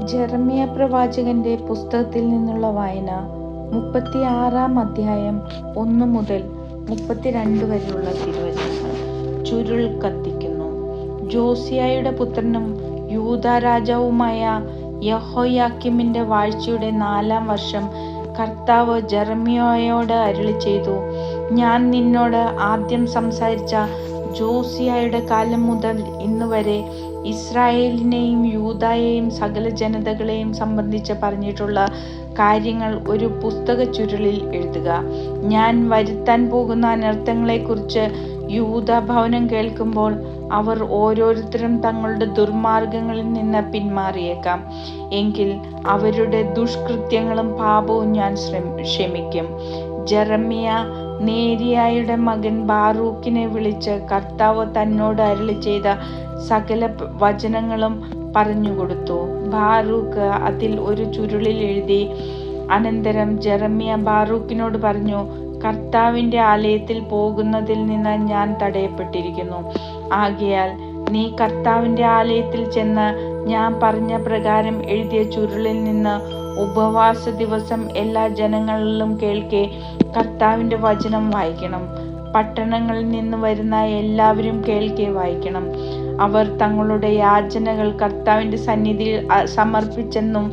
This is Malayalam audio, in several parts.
ജെറമ്യ പ്രവാചകന്റെ പുസ്തകത്തിൽ നിന്നുള്ള വായന 36-ാം അധ്യായം 1 മുതൽ 32 വരെയുള്ള തിരുവചനങ്ങൾ. ചുരുൾ കത്തിക്കുന്നു. ജോസിയായുടെ പുത്രനും യൂദാ രാജാവുമായ യെഹോയാക്കീമിന്റെ വാഴ്ചയുടെ 4-ാം വർഷം കർത്താവ് ജെറമ്യായോട് അരുളിച്ചെയ്തു, ഞാൻ നിന്നോട് ആദ്യം സംസാരിച്ച ജോസിയായുടെ കാലം മുതൽ ഇന്നുവരെ ഇസ്രായേലിനെയും യൂദായെയും സകല ജനതകളെയും സംബന്ധിച്ച് പറഞ്ഞിട്ടുള്ള കാര്യങ്ങൾ ഒരു പുസ്തക ചുരുളിൽ എഴുതുക. ഞാൻ വരുത്താൻ പോകുന്ന അനർത്ഥങ്ങളെക്കുറിച്ച് യൂദാ ഭവനം കേൾക്കുമ്പോൾ അവർ ഓരോരുത്തരും തങ്ങളുടെ ദുർമാർഗങ്ങളിൽ നിന്ന് പിന്മാറിയേക്കാം. എങ്കിൽ അവരുടെ ദുഷ്കൃത്യങ്ങളും പാപവും ഞാൻ ക്ഷമിക്കും. ജെറമ്യ നേരിയായുടെ മകൻ ബാറൂക്കിനെ വിളിച്ച് കർത്താവ് തന്നോട് അരുളിച്ചെയ്ത സകല വചനങ്ങളും പറഞ്ഞുകൊടുത്തു. ബാറൂക്ക് അതിൽ ഒരു ചുരുളിൽ എഴുതി. അനന്തരം ജെറമ്യ ബാറൂക്കിനോട് പറഞ്ഞു, കർത്താവിന്റെ ആലയത്തിൽ പോകുന്നതിൽ നിന്ന് ഞാൻ തടയപ്പെട്ടിരിക്കുന്നു. ആകയാൽ നീ കർത്താവിന്റെ ആലയത്തിൽ ചെന്ന് ഞാൻ പറഞ്ഞ പ്രകാരം എഴുതിയ ചുരുളിൽ നിന്ന് ഉപവാസ ദിവസം എല്ലാ ജനങ്ങളിലും കേൾക്കെ കർത്താവിന്റെ വചനം വായിക്കണം. പട്ടണങ്ങളിൽ നിന്ന് വരുന്ന എല്ലാവരും കേൾക്കെ വായിക്കണം. അവർ തങ്ങളുടെ യാചനകൾ കർത്താവിന്റെ സന്നിധിയിൽ സമർപ്പിച്ചെന്നും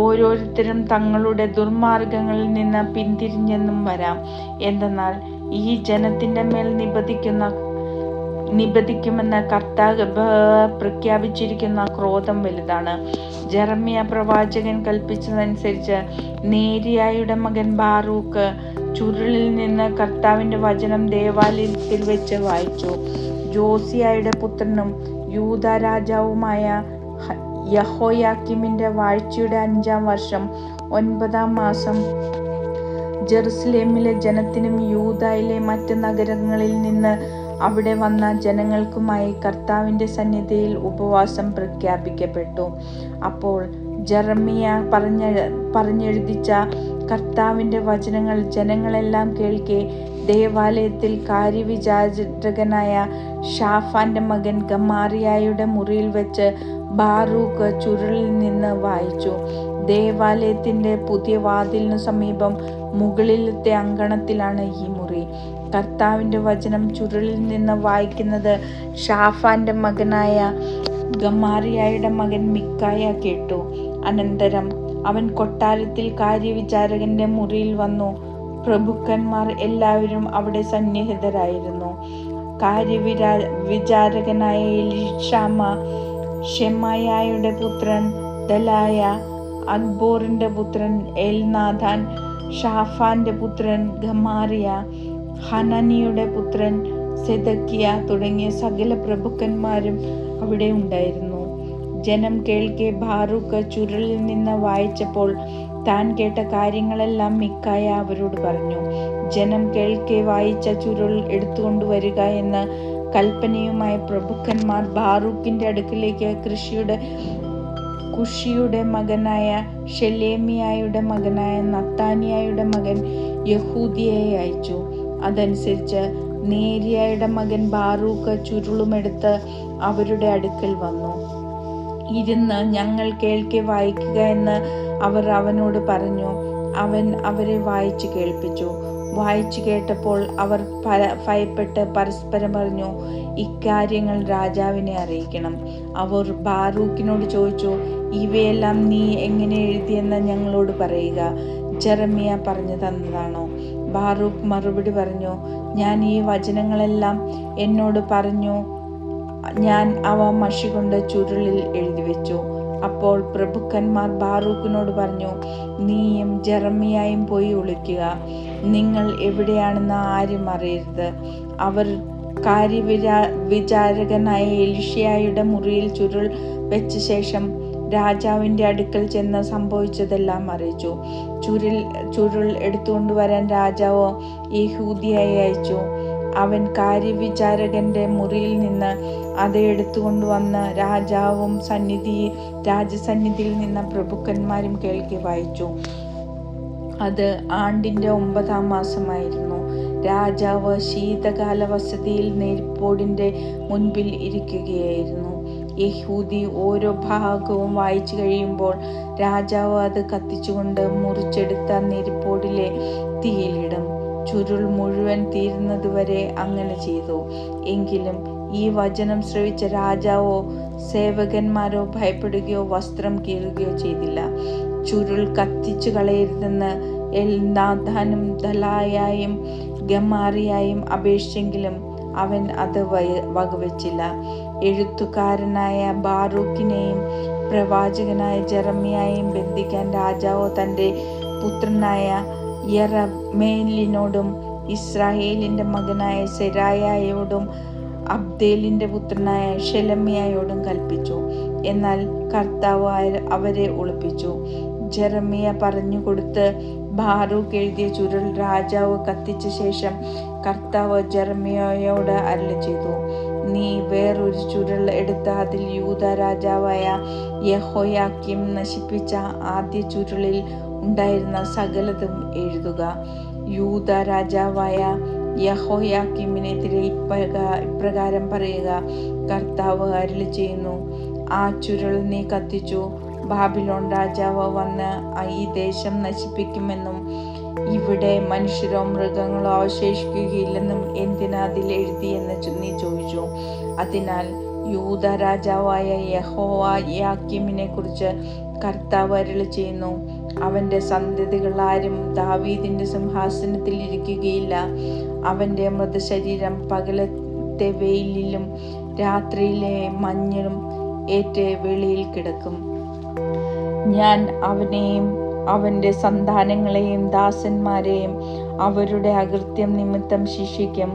ഓരോരുത്തരും തങ്ങളുടെ ദുർമാർഗങ്ങളിൽ നിന്ന് പിന്തിരിഞ്ഞെന്നും വരാം. എന്തെന്നാൽ ഈ ജനത്തിന്റെ മേൽ നിബദിക്കുമെന്ന് കർത്താവ് പ്രഖ്യാപിച്ചിരിക്കുന്ന ക്രോധം വലുതാണ്. ജെറമ്യ പ്രവാചകൻ കൽപ്പിച്ചതനുസരിച്ച് നേരിയായുടെ മകൻ ബാറൂക്ക് ചുരുളിൽ നിന്ന് കർത്താവിന്റെ വചനം ദേവാലയത്തിൽ വെച്ച് വായിച്ചു. ജോസിയായുടെ പുത്രനും യൂദാ രാജാവുമായ യെഹോയാക്കീമിന്റെ വാഴ്ചയുടെ 5-ാം വർഷം 9-ാം മാസം ജെറുസലേമിലെ ജനത്തിനും യൂദായിലെ മറ്റ് നഗരങ്ങളിൽ നിന്ന് അവിടെ വന്ന ജനങ്ങൾക്കുമായി കർത്താവിന്റെ സന്നിധിയിൽ ഉപവാസം പ്രഖ്യാപിക്കപ്പെട്ടു. അപ്പോൾ ജെറമ്യ പറഞ്ഞെഴുതിച്ച കർത്താവിന്റെ വചനങ്ങൾ ജനങ്ങളെല്ലാം കേൾക്കെ ദേവാലയത്തിൽ കാര്യവിചാരകനായ ഷാഫാന്റെ മകൻ ഗമാറിയായുടെ മുറിയിൽ വെച്ച് ബാറൂക്ക് ചുരുളിൽ നിന്ന് വായിച്ചു. ദേവാലയത്തിന്റെ പുതിയ വാതിലിനു സമീപം മുകളിലത്തെ അങ്കണത്തിലാണ് ഈ മുറി. കർത്താവിന്റെ വചനം ചുരുളിൽ നിന്ന് വായിക്കുന്നത് ഷാഫാന്റെ മകനായ ഗമാറിയായുടെ മകൻ മിക്കായ കേട്ടു. അനന്തരം അവൻ കൊട്ടാരത്തിൽ കാര്യവിചാരകന്റെ മുറിയിൽ വന്നു. പ്രഭുക്കന്മാർ എല്ലാവരും അവിടെ സന്നിഹിതരായിരുന്നു. കാര്യവിചാരകനായ എലീഷാമ, ഷെമായായുടെ പുത്രൻ ദലായ, അക്ബോറിന്റെ പുത്രൻ എൽനാഥാൻ, ഷാഫാന്റെ പുത്രൻ ഗമാറിയ, ഹനനിയുടെ പുത്രൻ സെദക്കിയ തുടങ്ങിയ സകല പ്രഭുക്കന്മാരും അവിടെ ഉണ്ടായിരുന്നു. ജനം കേൾക്കെ ബാറൂക്ക് ചുരുളിൽ നിന്ന് വായിച്ചപ്പോൾ താൻ കേട്ട കാര്യങ്ങളെല്ലാം മിക്കായ അവരോട് പറഞ്ഞു. ജനം കേൾക്കെ വായിച്ച ചുരുൾ എടുത്തുകൊണ്ടുവരിക എന്ന് കൽപ്പനയുമായി പ്രഭുക്കന്മാർ ബാറൂക്കിന്റെ അടുക്കിലേക്ക് കുഷിയുടെ മകനായ ഷെലേമിയായുടെ മകനായ നത്താനിയായുടെ മകൻ യഹൂദിയെ അയച്ചു. അതനുസരിച്ച് നേരിയായുടെ മകൻ ബാറൂക്ക് ചുരുളുമെടുത്ത് അവരുടെ അടുക്കൽ വന്നു. ഇരുന്ന് ഞങ്ങൾ കേൾക്കെ വായിക്കുക എന്ന് അവർ അവനോട് പറഞ്ഞു. അവൻ അവരെ വായിച്ചു കേൾപ്പിച്ചു. വായിച്ചു കേട്ടപ്പോൾ അവർ ഭയപ്പെട്ട് പരസ്പരം പറഞ്ഞു, ഇക്കാര്യങ്ങൾ രാജാവിനെ അറിയിക്കണം. അവർ ബാറൂക്കിനോട് ചോദിച്ചു, ഇവയെല്ലാം നീ എങ്ങനെ എഴുതിയെന്ന് ഞങ്ങളോട് പറയുക. ജെറമ്യ പറഞ്ഞു തന്നതാണോ? ബാറൂക്ക് മറുപടി പറഞ്ഞു, ഞാൻ ഈ വചനങ്ങളെല്ലാം എന്നോട് പറഞ്ഞു. ഞാൻ അവ മഷി കൊണ്ട് ചുരുളിൽ എഴുതിവെച്ചു. അപ്പോൾ പ്രഭുക്കന്മാർ ബാറൂക്കിനോട് പറഞ്ഞു, നീയും ജെറമ്യായും പോയി ഒളിക്കുക. നിങ്ങൾ എവിടെയാണെന്ന് ആരും അറിയരുത്. അവർ കാര്യവിചാരകനായ എലീഷയുടെ മുറിയിൽ ചുരുൾ വെച്ച ശേഷം രാജാവിന്റെ അടുക്കൽ ചെന്ന് സംഭവിച്ചതെല്ലാം അറിയിച്ചു. ചുരുൾ എടുത്തുകൊണ്ടുവരാൻ രാജാവ് യെഹൂദിയെ അയച്ചു. അവൻ കാര്യവിചാരകന്റെ മുറിയിൽ നിന്ന് അത് എടുത്തുകൊണ്ടുവന്ന് രാജാവും രാജസന്നിധിയിൽ നിന്ന് പ്രഭുക്കന്മാരും കേൾക്കെ വായിച്ചു. അത് ആണ്ടിന്റെ 9-ാം മാസമായിരുന്നു. രാജാവ് ശീതകാല വസതിയിൽ നെരിപ്പോടിന്റെ മുൻപിൽ ഇരിക്കുകയായിരുന്നു. യഹൂദി ഓരോ ഭാഗവും വായിച്ചു കഴിയുമ്പോൾ രാജാവ് അത് കത്തിച്ചുകൊണ്ട് മുറിച്ചെടുത്ത നെരിപ്പോടിലെ തീയിലിടും. ചുരുൾ മുഴുവൻ തീരുന്നതുവരെ അങ്ങനെ ചെയ്തു. എങ്കിലും ഈ വചനം ശ്രവിച്ച രാജാവോ സേവകന്മാരോ ഭയപ്പെടുകയോ വസ്ത്രം കീറുകയോ ചെയ്തില്ല. ചുരുൾ കത്തിച്ചു കളയരുതെന്ന് എൽനാഥാനും ദലായായും ഗമാറിയായും അപേക്ഷിച്ചെങ്കിലും അവൻ അത് വകവെച്ചില്ല. എഴുത്തുകാരനായ ബാറൂക്കിനെയും പ്രവാചകനായ ജെറമ്യായെയും ബന്ധിക്കാൻ രാജാവ് തൻ്റെ പുത്രനായ യെരമേലിനോടും ഇസ്രായേലിൻ്റെ മകനായ സെരായായോടും അബ്ദേലിൻ്റെ പുത്രനായ ഷെലെമ്യായോടും കൽപ്പിച്ചു. എന്നാൽ കർത്താവ് അവരെ ഒളിപ്പിച്ചു. ജെറമ്യ പറഞ്ഞുകൊടുത്ത് ബാറൂക്ക് എഴുതിയ ചുരുൾ രാജാവ് കത്തിച്ച ശേഷം കർത്താവ് ജെറമ്യായോട് അരുളിച്ചെയ്തു, നീ വേറൊരു ചുരുൾ എടുത്ത് അതിൽ യൂദ രാജാവായ യെഹോയാക്കീം നശിപ്പിച്ച ആദ്യ ചുരുളിൽ ഉണ്ടായിരുന്ന സകലതും എഴുതുക. യൂദ രാജാവായ യെഹോയാക്കീമിനെതിരെ ഇപ്രകാരം പറയുക, കർത്താവ് അരുളിച്ചെയ്യുന്നു, ആ ചുരുൾ നീ കത്തിച്ചു. ബാബിലോൺ രാജാവ് വന്ന് ഈ ദേശം നശിപ്പിക്കുമെന്നും ഇവിടെ മനുഷ്യരോ മൃഗങ്ങളോ അവശേഷിക്കുകയില്ലെന്നും എന്തിനാ അതിൽ എഴുതിയെന്ന് നീ ചോദിച്ചു. അതിനാൽ യൂദ രാജാവായ യെഹോയാക്കീമിനെ കുറിച്ച് കർത്താവ് അരുളിച്ചെയ്യുന്നു, അവൻ്റെ സന്തതികൾ ആരും ദാവീദിൻ്റെ സിംഹാസനത്തിൽ ഇരിക്കുകയില്ല. അവൻ്റെ മൃതശരീരം പകലത്തെ വെയിലിലും രാത്രിയിലെ മഞ്ഞിലും ഏറ്റ് വെളിയിൽ കിടക്കും. ഞാൻ അവനെയും അവൻ്റെ സന്താനങ്ങളെയും ദാസന്മാരെയും അവരുടെ അകൃത്യം നിമിത്തം ശിക്ഷിക്കും.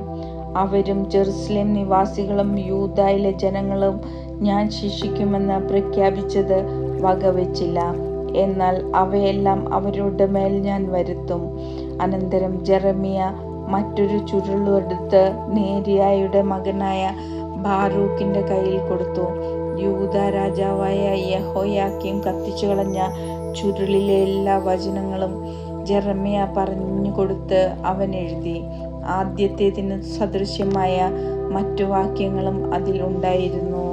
അവരും ജെറുസലേം നിവാസികളും യൂദായിലെ ജനങ്ങളും ഞാൻ ശിക്ഷിക്കുമെന്ന് പ്രഖ്യാപിച്ചത് വകവെച്ചില്ല. എന്നാൽ അവയെല്ലാം അവരുടെ മേൽ ഞാൻ വരുത്തും. അനന്തരം ജെറമ്യ മറ്റൊരു ചുരുളെടുത്ത് നേരിയായുടെ മകനായ ബാറൂക്കിൻ്റെ കയ്യിൽ കൊടുത്തു. യൂദ രാജാവായ യെഹോയാക്കീം കത്തിച്ചു കളഞ്ഞ ചുരുളിലെ എല്ലാ വചനങ്ങളും ജെറമ്യ പറഞ്ഞുകൊടുത്ത് അവൻ എഴുതി. ആദ്യത്തേതിന് സദൃശ്യമായ മറ്റു വാക്യങ്ങളും അതിൽ ഉണ്ടായിരുന്നു.